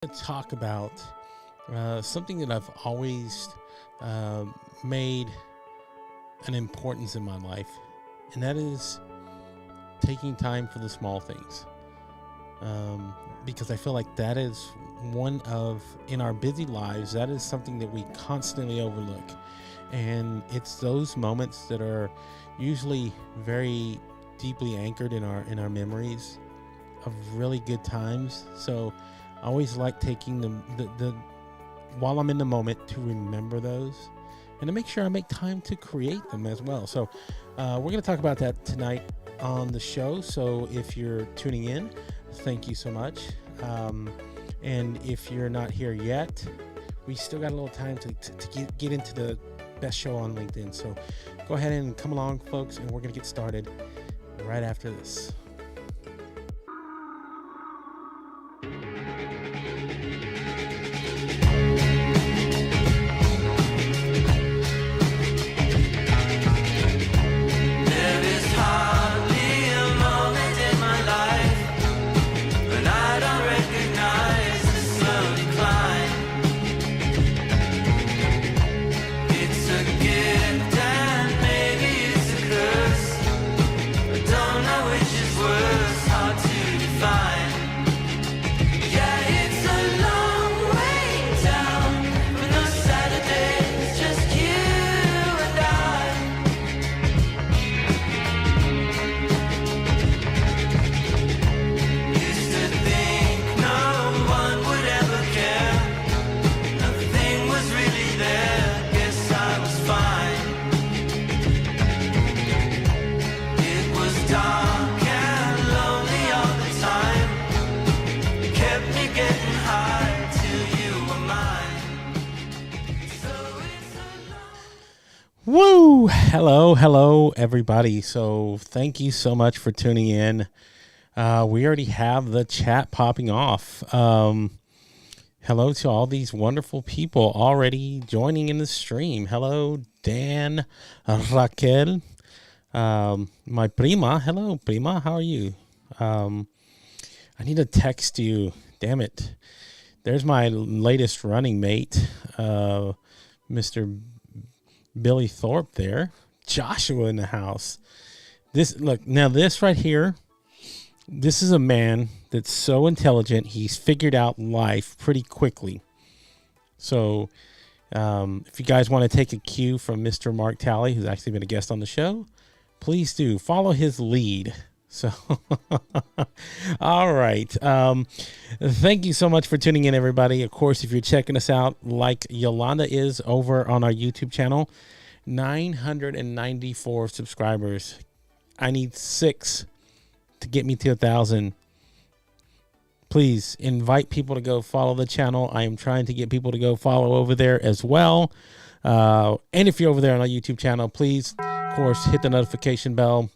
To talk about something that I've always uh, made an importance in my life, and that is taking time for the small things. Because I feel like that is one of, in our busy lives, that is something that we constantly overlook. And it's those moments that are usually very deeply anchored in our memories of really good times. So I always like taking the while I'm in the moment to remember those and to make sure I make time to create them as well. So we're going to talk about that tonight on the show. So if you're tuning in, thank you so much. And if you're not here yet, we still got a little time to get into the best show on LinkedIn. So go ahead and come along, folks, and we're going to get started right after this. Woo! Hello, everybody. So thank you so much for tuning in. We already have the chat popping off. Hello to all these wonderful people already joining in the stream. Hello, Dan, Raquel, my prima. Hello, prima. How are you? I need to text you. Damn it. There's my latest running mate, Mr. Billy Thorpe there. Joshua in the house. This right here, this is a man that's so intelligent. He's figured out life pretty quickly. So if you guys want to take a cue from Mr. Mark Talley, who's actually been a guest on the show, please do follow his lead. So all right, thank you so much for tuning in, everybody. Of course, if you're checking us out like Yolanda is over on our YouTube channel, 994 subscribers. I need 6 to get me to 1,000. Please invite people to go follow the channel. I am trying to get people to go follow over there as well. And if you're over there on our YouTube channel, please, of course, hit the notification bell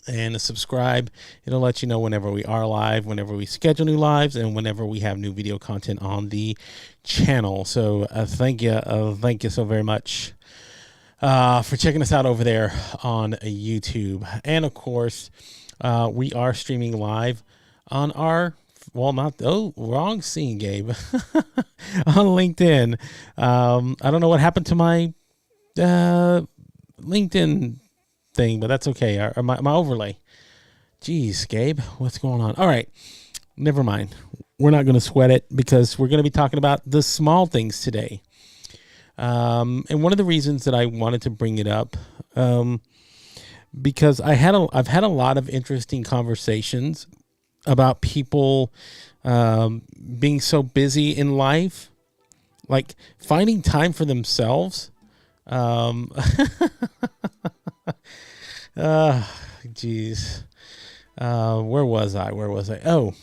and subscribe. It'll let you know whenever we are live, whenever we schedule new lives, and whenever we have new video content on the channel. So thank you so very much for checking us out over there on YouTube. And of course, we are streaming live on our, wrong scene, Gabe, on LinkedIn. I don't know what happened to my LinkedIn thing, but that's okay. My overlay. Jeez, Gabe, what's going on? All right, never mind. We're not going to sweat it because we're going to be talking about the small things today. And one of the reasons that I wanted to bring it up, because I've had a lot of interesting conversations about people being so busy in life, like finding time for themselves. Geez. Where was I? Oh,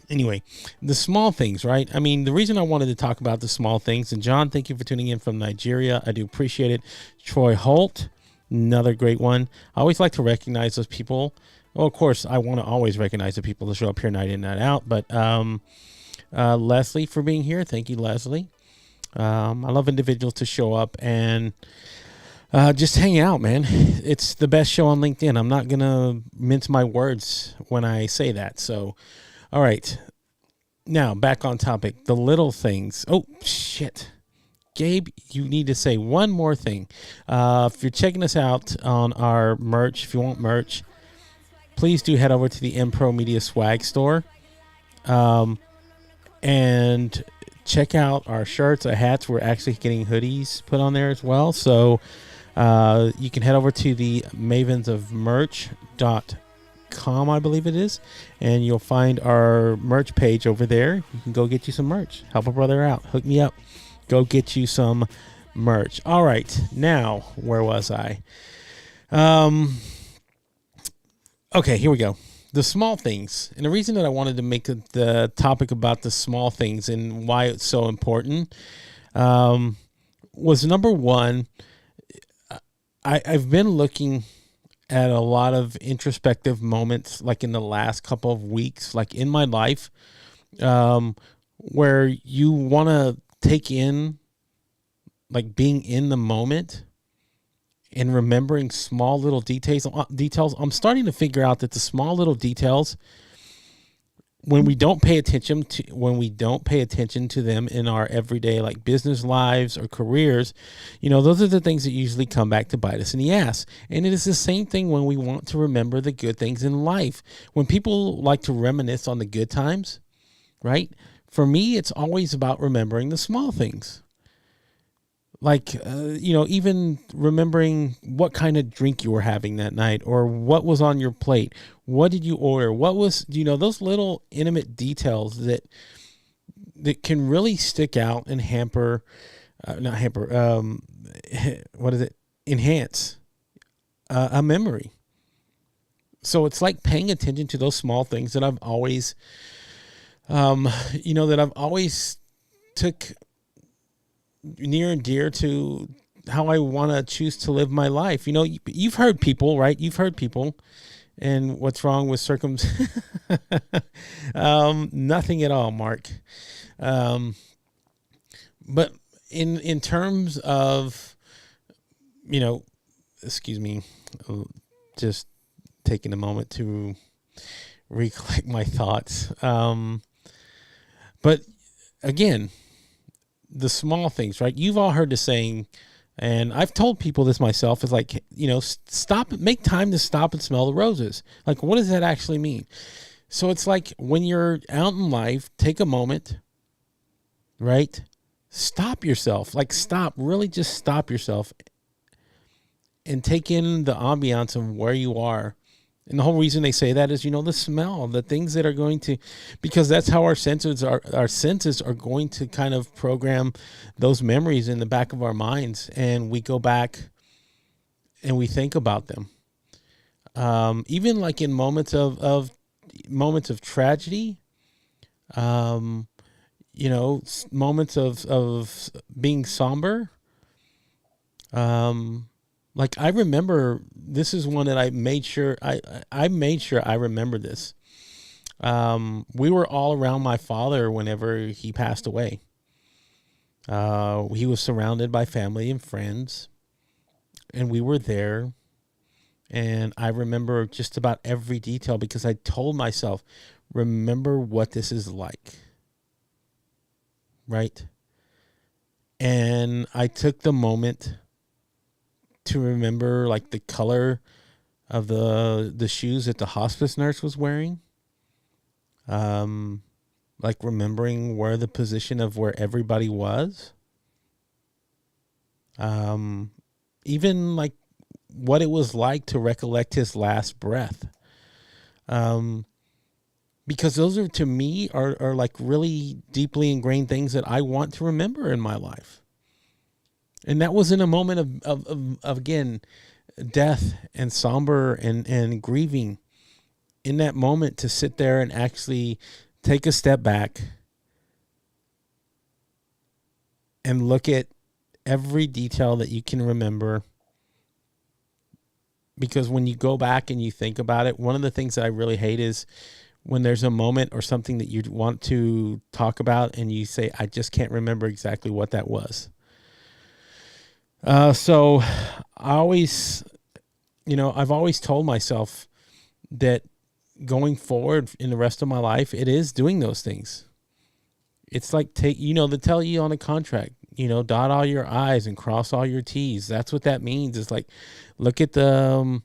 anyway, the small things, right? I mean, the reason I wanted to talk about the small things, and John, thank you for tuning in from Nigeria. I do appreciate it. Troy Holt, another great one. I always like to recognize those people. Well, of course, I want to always recognize the people that show up here night in, night out. But Leslie for being here. Thank you, Leslie. I love individuals to show up and just hang out, man. It's the best show on LinkedIn. I'm not going to mince my words when I say that. So, all right. Now, back on topic, the little things. Oh, shit. Gabe, you need to say one more thing. If you're checking us out on our merch, if you want merch, please do head over to the Impro Media Swag store and check out our shirts, our hats. We're actually getting hoodies put on there as well. So you can head over to the mavensofmerch.com, I believe it is, and you'll find our merch page over there. You can go get you some merch. Help a brother out. Hook me up. Go get you some merch. All right. Now, where was I? Okay, here we go. The small things. And the reason that I wanted to make the topic about the small things and why it's so important was, number one, I've been looking at a lot of introspective moments, like in the last couple of weeks, like in my life, where you want to take in, like, being in the moment and remembering small little details. I'm starting to figure out that the small little details, when we don't pay attention to them in our everyday, like, business lives or careers, those are the things that usually come back to bite us in the ass. And it is the same thing when we want to remember the good things in life. When people like to reminisce on the good times, right? For me, it's always about remembering the small things. Like, even remembering what kind of drink you were having that night, or what was on your plate. What did you order? What was, those little intimate details that can really stick out and enhance a memory. So it's like paying attention to those small things that I've always, took near and dear to how I want to choose to live my life. You've heard people, right? You've heard people, and what's wrong with nothing at all, Mark. But in terms of, excuse me, just taking a moment to recollect my thoughts. But again, the small things, right? You've all heard the saying, and I've told people this myself, is like, make time to stop and smell the roses. Like, what does that actually mean? So it's like, when you're out in life, take a moment, right? Stop yourself. Like, really just stop yourself and take in the ambiance of where you are. And the whole reason they say that is, the smell, the things that are going to, because that's how our senses are going to kind of program those memories in the back of our minds. And we go back and we think about them. Even like in moments of tragedy, moments of being somber. Like, I remember, this is one that I made sure I remember this. We were all around my father whenever he passed away. He was surrounded by family and friends, and we were there. And I remember just about every detail, because I told myself, remember what this is like. Right? And I took the moment to remember, like, the color of the shoes that the hospice nurse was wearing. Like, remembering where the position of where everybody was. Even like what it was like to recollect his last breath. Because those are, to me, are like really deeply ingrained things that I want to remember in my life. And that was in a moment of again, death and somber and grieving. In that moment, to sit there and actually take a step back and look at every detail that you can remember. Because when you go back and you think about it, one of the things that I really hate is when there's a moment or something that you want to talk about and you say, I just can't remember exactly what that was. So I always, I've always told myself that going forward in the rest of my life, it is doing those things. It's like they tell you on a contract, dot all your I's and cross all your T's. That's what that means. It's like, look at the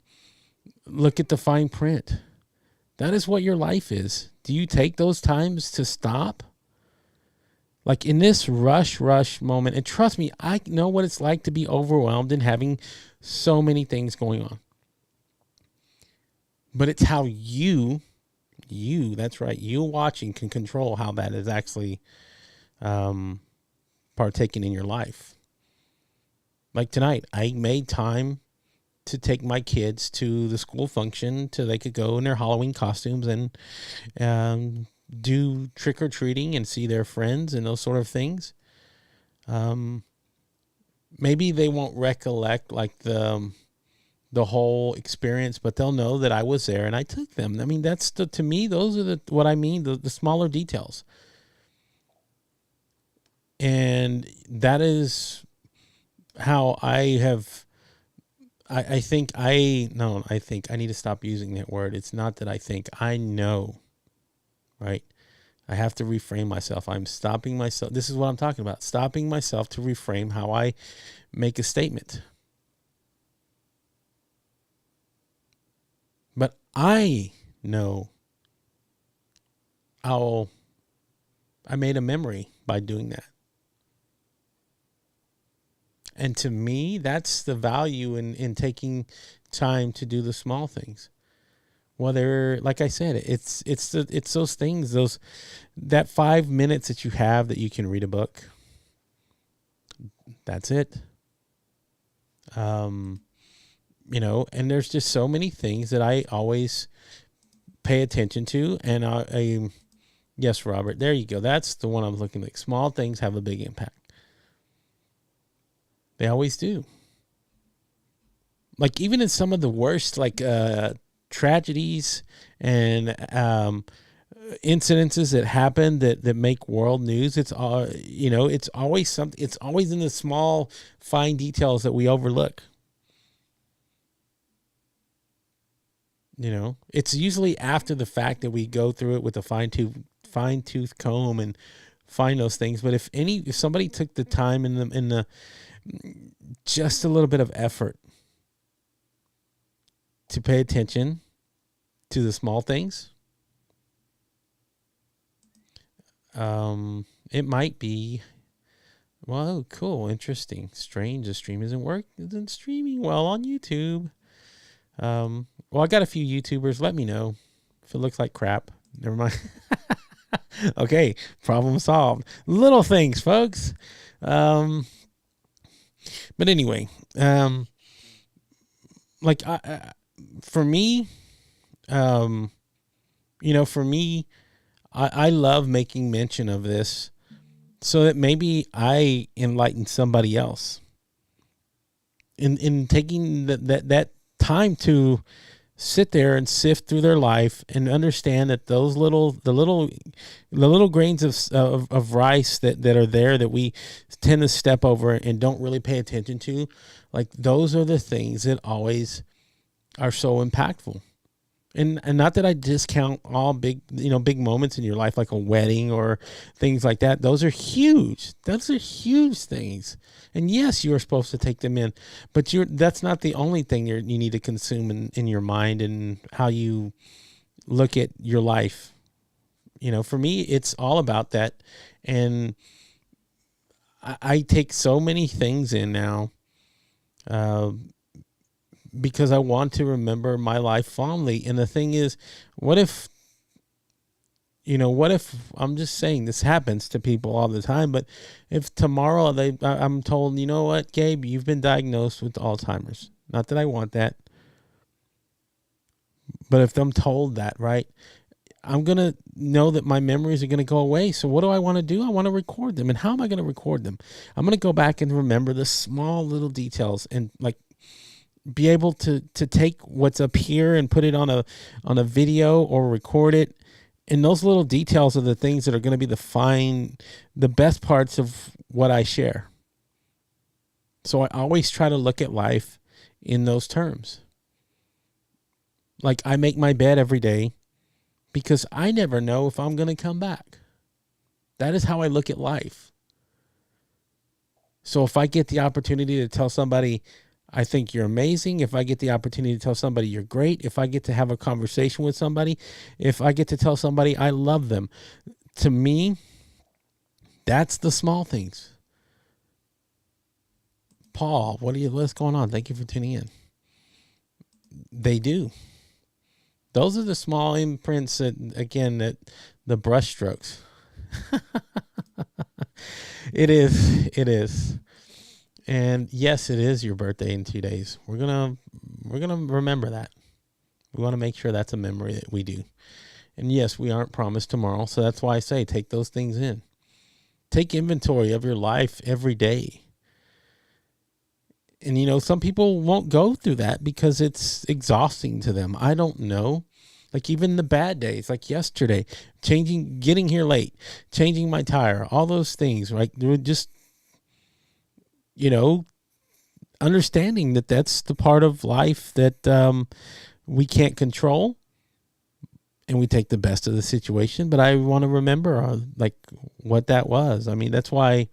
fine print. That is what your life is. Do you take those times to stop? Like in this rush moment, and trust me, I know what it's like to be overwhelmed and having so many things going on. But it's how that's right, you watching can control how that is actually partaking in your life. Like tonight, I made time to take my kids to the school function so they could go in their Halloween costumes and do trick-or-treating and see their friends and those sort of things. Maybe they won't recollect like the whole experience, but they'll know that I was there and I took them. I mean, to me, those are what I mean, the smaller details. And that is how I have, I think I need to stop using that word. It's not that I know, right? I have to reframe myself. I'm stopping myself. This is what I'm talking about. Stopping myself to reframe how I make a statement. But I know I made a memory by doing that. And to me, that's the value in taking time to do the small things. Whether, like I said, it's those things, that 5 minutes that you have that you can read a book. That's it. And there's just so many things that I always pay attention to. And yes, Robert, there you go. That's the one I'm looking at. Small things have a big impact. They always do. Like even in some of the worst, tragedies and incidences that happen that make world news, it's it's always something. It's always in the small, fine details that we overlook. It's usually after the fact that we go through it with a fine tooth comb and find those things. But if somebody took the time in the just a little bit of effort to pay attention to the small things, it might be, well, cool, interesting, strange. The stream isn't streaming well on YouTube. Well, I got a few YouTubers. Let me know if it looks like crap. Never mind. Okay, problem solved. Little things, folks. But anyway, for me, I love making mention of this so that maybe I enlighten somebody else in taking that time to sit there and sift through their life and understand that the little grains of rice that are there that we tend to step over and don't really pay attention to, like those are the things that always are so impactful. And not that I discount all big moments in your life, like a wedding or things like that. Those are huge. Those are huge things. And yes, you are supposed to take them in, but that's not the only thing you need to consume in your mind and how you look at your life. For me, it's all about that. And I take so many things in now, because I want to remember my life fondly. And the thing is, what if I'm just saying this happens to people all the time, but if tomorrow I'm told, you know what, Gabe, you've been diagnosed with Alzheimer's. Not that I want that, but if I'm told that, right, I'm going to know that my memories are going to go away. So what do I want to do? I want to record them. And how am I going to record them? I'm going to go back and remember the small little details and be able to take what's up here and put it on a video or record it. And those little details are the things that are going to be the best parts of what I share. So I always try to look at life in those terms. Like I make my bed every day because I never know if I'm going to come back. That is how I look at life. So if I get the opportunity to tell somebody, I think you're amazing, if I get the opportunity to tell somebody you're great, if I get to have a conversation with somebody, if I get to tell somebody I love them, to me, that's the small things. Paul, what's going on? Thank you for tuning in. They do. Those are the small imprints that the brush strokes. It is. And yes, it is your birthday in 2 days. We're gonna remember that. We want to make sure that's a memory that we do. And yes, we aren't promised tomorrow, so that's why I say take those things in. Take inventory of your life every day. And some people won't go through that because it's exhausting to them. I don't know. Like even the bad days, like yesterday, getting here late, changing my tire, all those things, like they were just, understanding that that's the part of life that we can't control, and we take the best of the situation. But I want to remember what that was. I mean, that's why.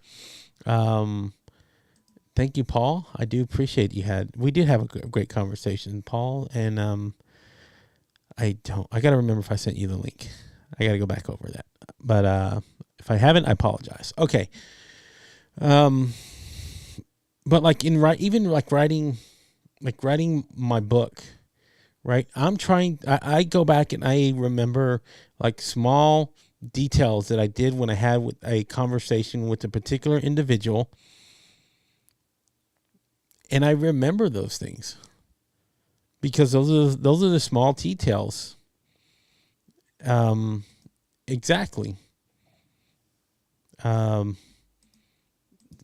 Thank you, Paul. I do appreciate we did have a great conversation, Paul, and I got to remember if I sent you the link. I got to go back over that. But if I haven't, I apologize. Okay. But writing my book, right? I go back and I remember like small details that I did when I had a conversation with a particular individual. And I remember those things because those are the small details. Exactly.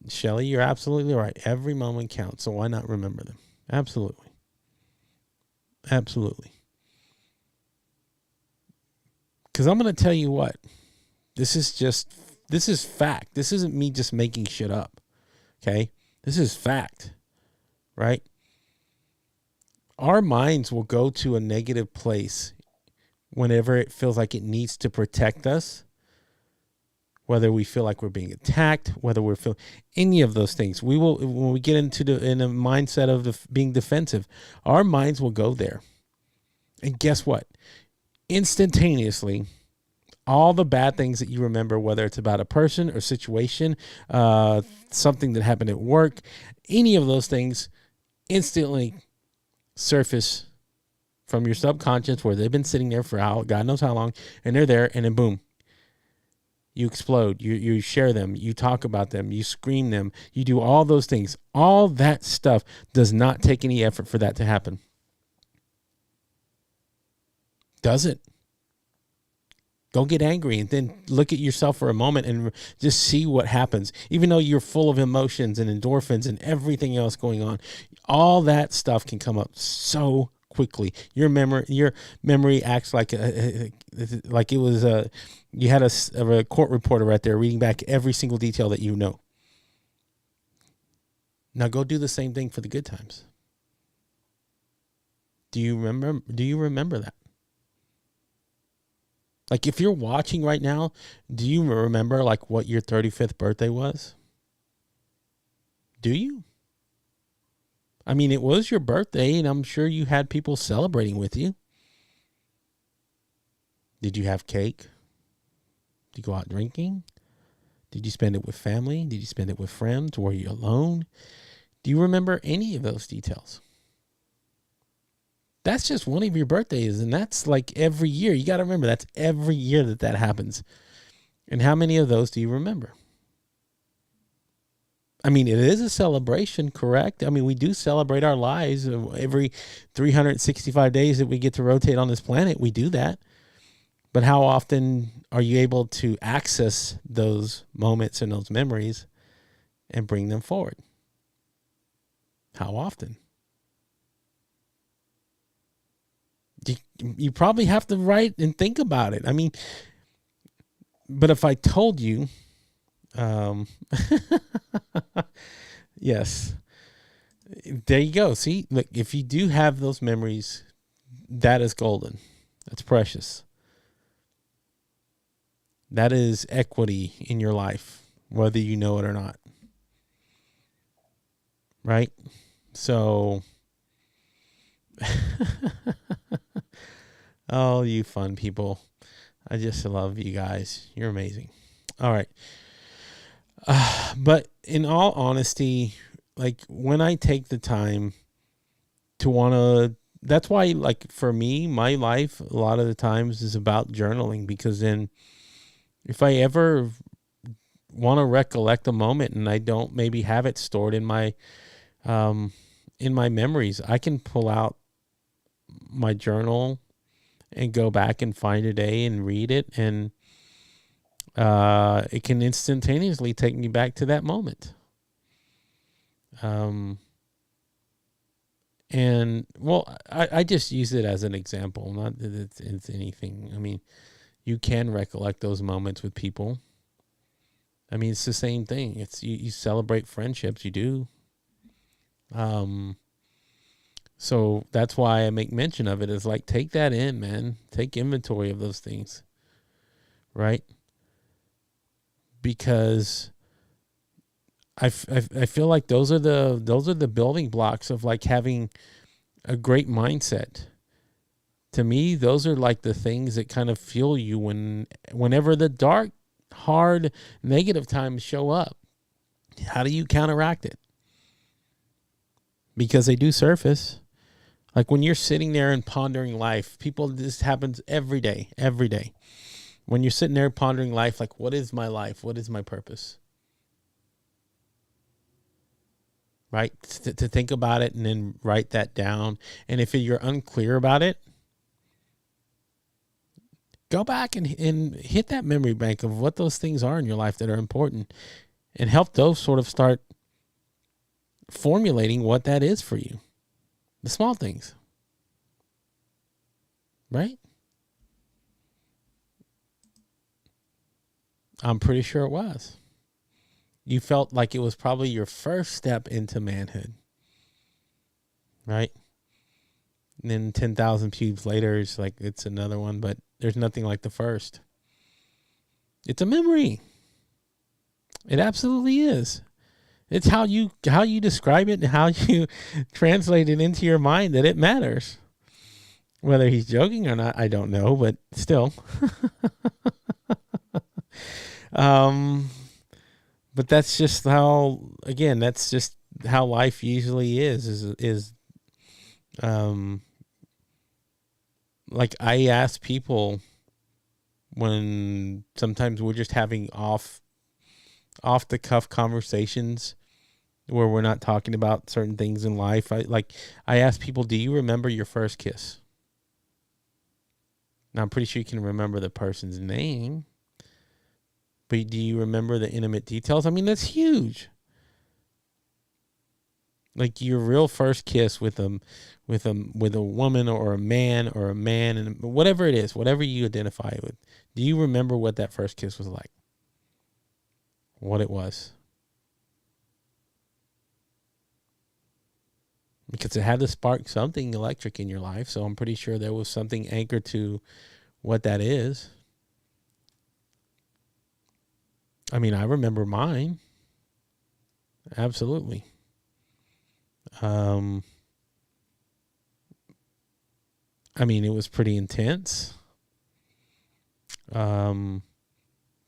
Shelley, you're absolutely right. Every moment counts, so why not remember them? Absolutely. Absolutely. Because I'm going to tell you what. This is fact. This isn't me just making shit up. Okay? This is fact. Right? Our minds will go to a negative place whenever it feels like it needs to protect us, whether we feel like we're being attacked, whether we're feeling any of those things. We will, when we get in a mindset of being defensive, our minds will go there. And guess what? Instantaneously, all the bad things that you remember, whether it's about a person or situation, something that happened at work, any of those things instantly surface from your subconscious where they've been sitting there for God knows how long, and they're there, and then boom, you explode. You share them. You talk about them. You scream them. You do all those things. All that stuff does not take any effort for that to happen. Does it? Go get angry and then look at yourself for a moment and just see what happens. Even though you're full of emotions and endorphins and everything else going on, all that stuff can come up so quickly. Your memory acts like it was you had a court reporter right there reading back every single detail that you know. Now go do the same thing for the good times. Do you remember that? Like if you're watching right now, do you remember like what your 35th birthday was? Do you? I mean, it was your birthday, and I'm sure you had people celebrating with you. Did you have cake? Did you go out drinking? Did you spend it with family? Did you spend it with friends? Were you alone? Do you remember any of those details? That's just one of your birthdays, and that's like every year. You got to remember, that's every year that happens. And how many of those do you remember? I mean, it is a celebration, correct? I mean, we do celebrate our lives every 365 days that we get to rotate on this planet. We do that. But how often are you able to access those moments and those memories and bring them forward? How often? You probably have to write and think about it. I mean, but if I told you, yes, there you go. See, look, if you do have those memories, that is golden. That's precious. That is equity in your life, whether you know it or not. Right? So, oh, you fun people. I just love you guys. You're amazing. All right. But in all honesty, like when I take the time to want to, that's why, like for me, my life a lot of the times is about journaling, because then if I ever want to recollect a moment and I don't maybe have it stored in my memories, I can pull out my journal and go back and find a day and read it, and it can instantaneously take me back to that moment. And well, I just use it as an example, not that it's anything. I mean, you can recollect those moments with people. I mean, it's the same thing. It's you celebrate friendships, you do. So that's why I make mention of it. Is like, take that in, man. Take inventory of those things, right? Because I feel like those are the building blocks of like having a great mindset. To me, those are like the things that kind of fuel you whenever the dark, hard, negative times show up. How do you counteract it? Because they do surface. Like when you're sitting there and pondering life, this happens every day. When you're sitting there pondering life, like, what is my life? What is my purpose? Right? To think about it and then write that down. And if you're unclear about it, go back and hit that memory bank of what those things are in your life that are important, and help those sort of start formulating what that is for you. The small things. Right? I'm pretty sure it was. You felt like it was probably your first step into manhood. Right? And then 10,000 pubes later, it's like it's another one, but there's nothing like the first. It's a memory. It absolutely is. It's how you describe it and how you translate it into your mind that it matters. Whether he's joking or not, I don't know, but still. But that's just how life usually is like I ask people when sometimes we're just having off the cuff conversations where we're not talking about certain things in life. I ask people, do you remember your first kiss? Now I'm pretty sure you can remember the person's name, but do you remember the intimate details? I mean, that's huge. Like your real first kiss with a woman or a man and whatever it is, whatever you identify with. Do you remember what that first kiss was like? What it was? Because it had to spark something electric in your life, so I'm pretty sure there was something anchored to what that is. I mean, I remember mine. Absolutely. I mean, it was pretty intense.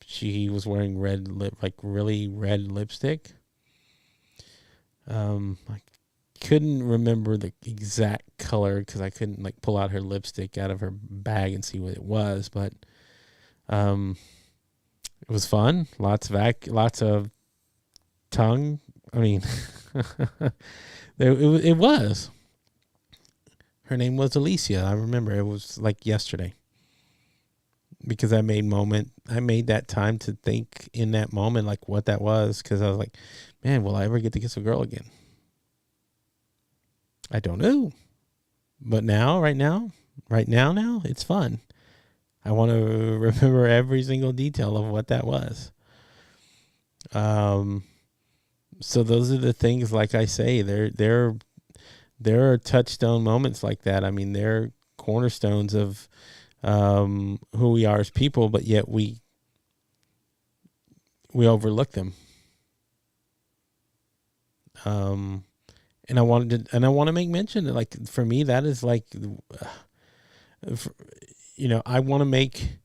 She was wearing really red lipstick. I couldn't remember the exact color because I couldn't like pull out her lipstick out of her bag and see what it was, but it was fun. Lots of tongue. I mean, it was. Her name was Alicia. I remember it was like yesterday. Because I made that time to think in that moment like what that was, because I was like, man, will I ever get to kiss a girl again? I don't know. But right now, it's fun. I want to remember every single detail of what that was. So those are the things, like I say, there are touchstone moments like that. I mean, they're cornerstones of who we are as people, but yet we we overlook them. And I want to make mention that, like, for me, that is like, I want to make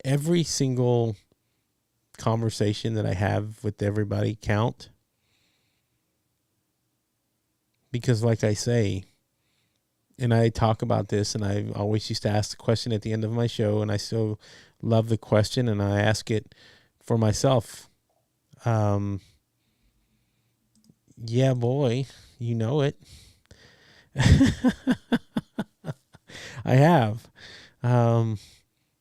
every single conversation that I have with everybody count. Because like I say, and I talk about this, and I always used to ask the question at the end of my show, and I still love the question, and I ask it for myself. Yeah, boy, you know it. I have.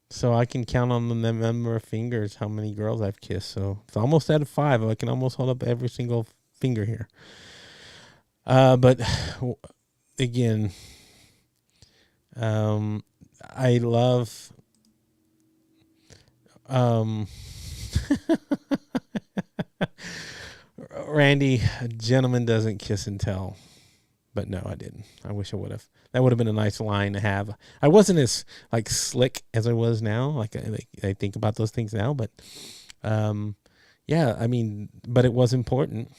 So I can count on the number of fingers how many girls I've kissed. So it's almost out of 5. I can almost hold up every single finger here. But again, I love, Randy, a gentleman doesn't kiss and tell. But no, I didn't. I wish I would have. That would have been a nice line to have. I wasn't as like slick as I was now. Like I think about those things now, but yeah, I mean, but it was important.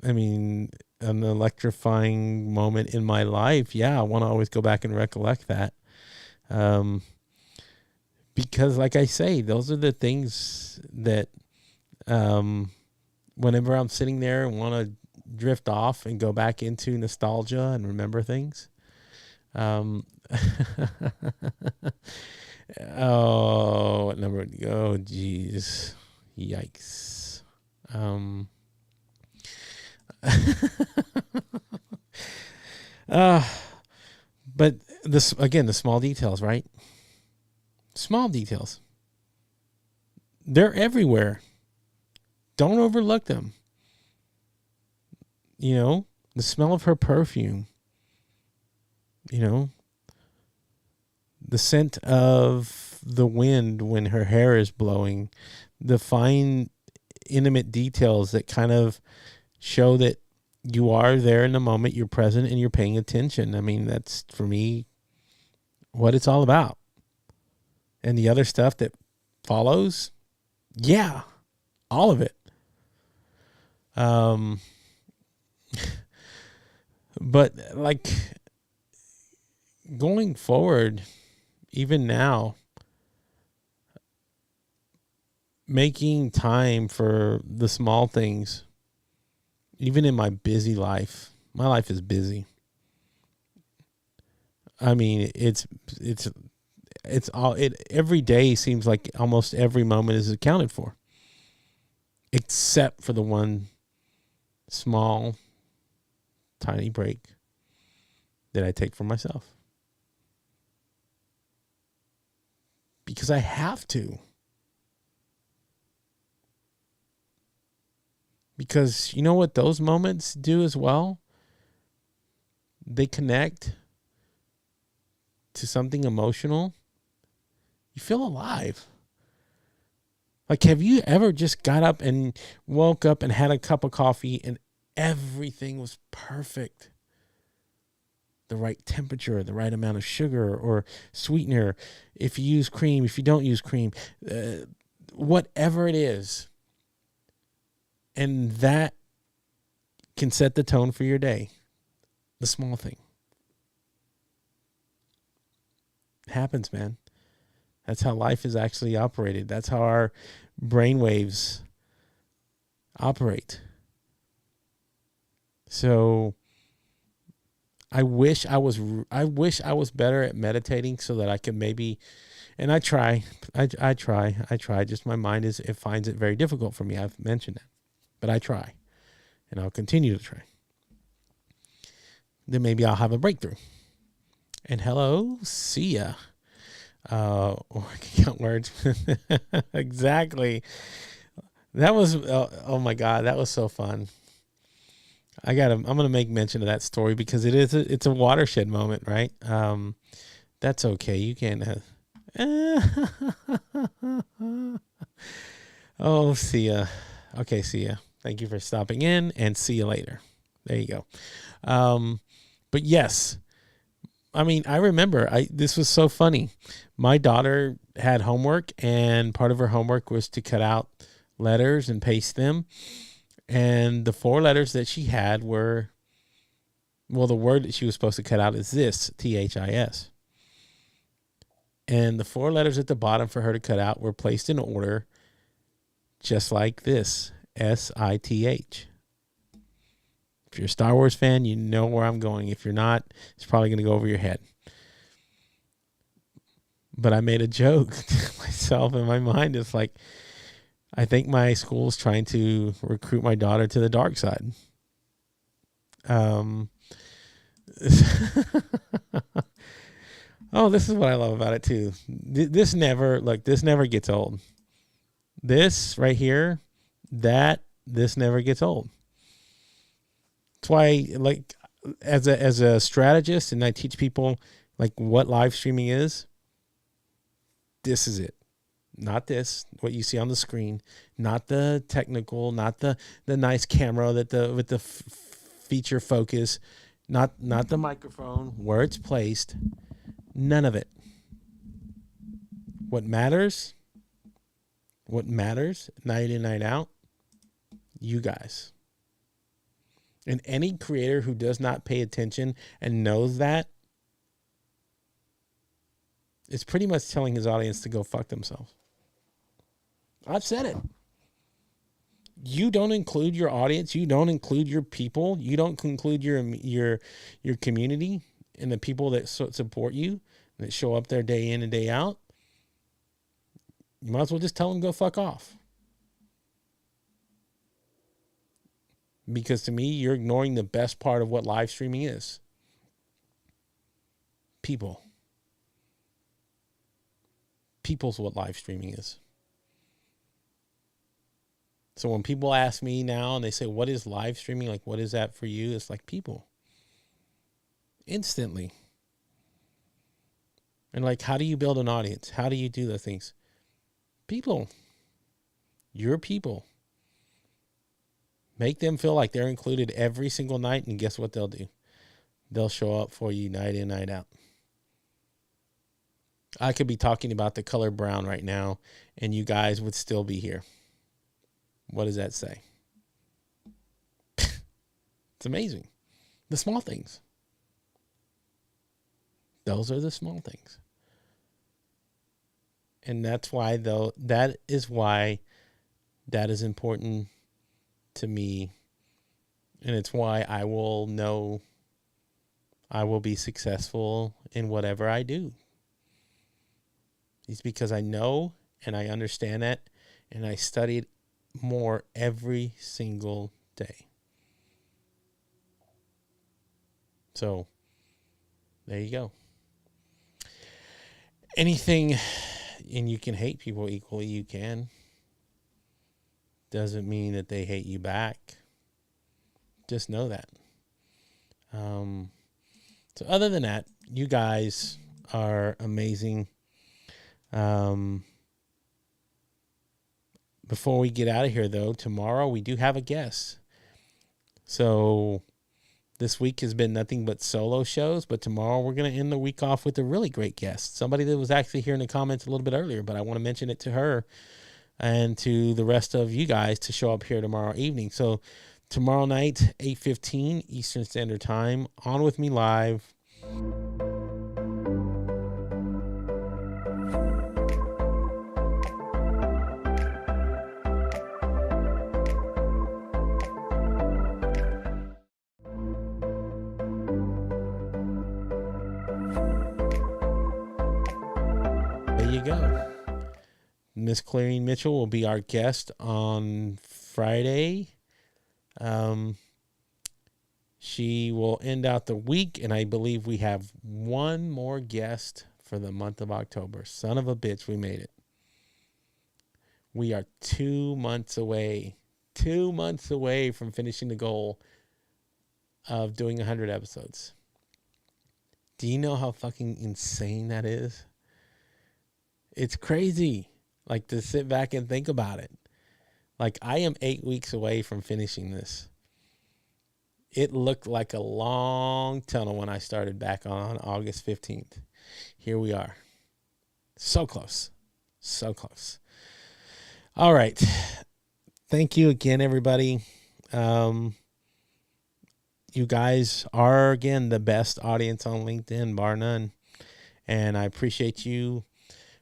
I mean, an electrifying moment in my life. Yeah, I want to always go back and recollect that. Because like I say, those are the things that whenever I'm sitting there and want to drift off and go back into nostalgia and remember things. Oh, what number? Oh, geez. Yikes. But this, again, the small details, right? Small details. They're everywhere. Don't overlook them. You know, the smell of her perfume. You know, the scent of the wind when her hair is blowing. The fine, intimate details that kind of show that you are there in the moment, you're present, and you're paying attention. I mean, that's, for me, what it's all about. And the other stuff that follows, yeah, all of it. But like going forward, even now, making time for the small things, even in my busy life. My life is busy. I mean, it's all, every day seems like almost every moment is accounted for, except for the one small, tiny break that I take for myself. Because I have to. Because you know what those moments do as well? They connect to something emotional. You feel alive. Like, have you ever just got up and woke up and had a cup of coffee and everything was perfect? The right temperature, the right amount of sugar or sweetener. If you use cream, if you don't use cream, whatever it is. And that can set the tone for your day. The small thing. It happens, man. That's how life is actually operated. That's how our brainwaves operate. So I wish I was better at meditating so that I could maybe, and I try. Just my mind it finds it very difficult for me. I've mentioned that, but I try, and I'll continue to try. Then maybe I'll have a breakthrough. And hello, see ya. I can count words. Exactly. That was, oh my God, that was so fun. I'm going to make mention of that story because it's a watershed moment, right? That's okay. You can't oh, see ya. Okay, see ya. Thank you for stopping in, and see you later. There you go. But yes, I mean, I remember this was so funny. My daughter had homework, and part of her homework was to cut out letters and paste them. And the 4 letters that she had were, well, the word that she was supposed to cut out is this, THIS. And the 4 letters at the bottom for her to cut out were placed in order just like this, SITH. If you're a Star Wars fan, you know where I'm going. If you're not, it's probably going to go over your head. But I made a joke to myself in my mind. It's like, I think my school's trying to recruit my daughter to the dark side. Oh, this is what I love about it too. This never gets old. This right here, this never gets old. That's why, like, as a strategist, and I teach people like what live streaming is. This is it. Not this, what you see on the screen, not the technical, not the nice camera with the feature focus, not the microphone, where it's placed, none of it. What matters, night in, night out, you guys. And any creator who does not pay attention and knows that is pretty much telling his audience to go fuck themselves. I've said it. You don't include your audience. You don't include your people. You don't include your community and the people that support you, that show up there day in and day out. You might as well just tell them go fuck off. Because to me, you're ignoring the best part of what live streaming is. People. People's what live streaming is. So when people ask me now and they say, what is live streaming? Like, what is that for you? It's like people. Instantly. And like, how do you build an audience? How do you do the things? People. Your people. Make them feel like they're included every single night, and guess what they'll do? They'll show up for you night in, night out. I could be talking about the color brown right now, and you guys would still be here. What does that say? It's amazing. The small things. Those are the small things. And that's why, though, that is why that is important to me. And it's why I will know I will be successful in whatever I do. It's because I know and I understand that, and I studied more every single day. So there you go. Anything, and you can hate people equally, you can. Doesn't mean that they hate you back. Just know that. So other than that, you guys are amazing. Before we get out of here, though, tomorrow we do have a guest. So this week has been nothing but solo shows, but tomorrow we're going to end the week off with a really great guest. Somebody that was actually here in the comments a little bit earlier, but I want to mention it to her and to the rest of you guys to show up here tomorrow evening. So tomorrow night, 8:15 Eastern Standard Time, on with me live. There you go. Miss Clarine Mitchell will be our guest on Friday. She will end out the week, and I believe we have one more guest for the month of October. Son of a bitch, we made it. We are 2 months away. 2 months away from finishing the goal of doing 100 episodes. Do you know how fucking insane that is? It's crazy. Like, to sit back and think about it. Like, I am 8 weeks away from finishing this. It looked like a long tunnel when I started back on August 15th. Here we are. So close. So close. All right. Thank you again, everybody. You guys are, again, the best audience on LinkedIn, bar none. And I appreciate you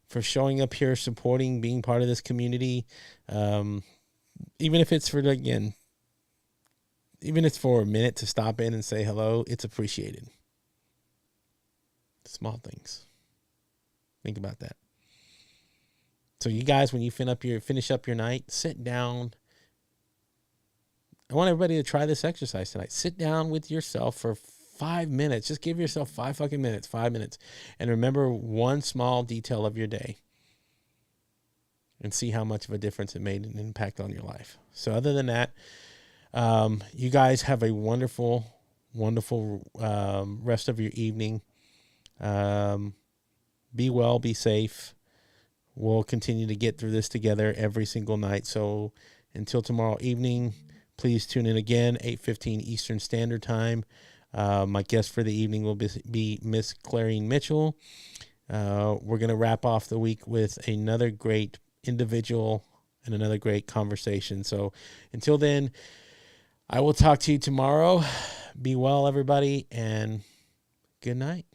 for showing up here, supporting, being part of this community. Even if it's for, again, even if it's for a minute to stop in and say hello, it's appreciated. Small things. Think about that. So you guys, when you finish up your night, sit down. I want everybody to try this exercise tonight. Sit down with yourself for 5 minutes. Just give yourself 5 fucking minutes, 5 minutes. And remember one small detail of your day. And see how much of a difference it made an impact on your life. So other than that, you guys have a wonderful, wonderful rest of your evening. Be well, be safe. We'll continue to get through this together every single night. So until tomorrow evening, please tune in again, 8:15 Eastern Standard Time. My guest for the evening will be Miss Clarine Mitchell. We're going to wrap off the week with another great individual and another great conversation. So until then, I will talk to you tomorrow. Be well, everybody, and good night.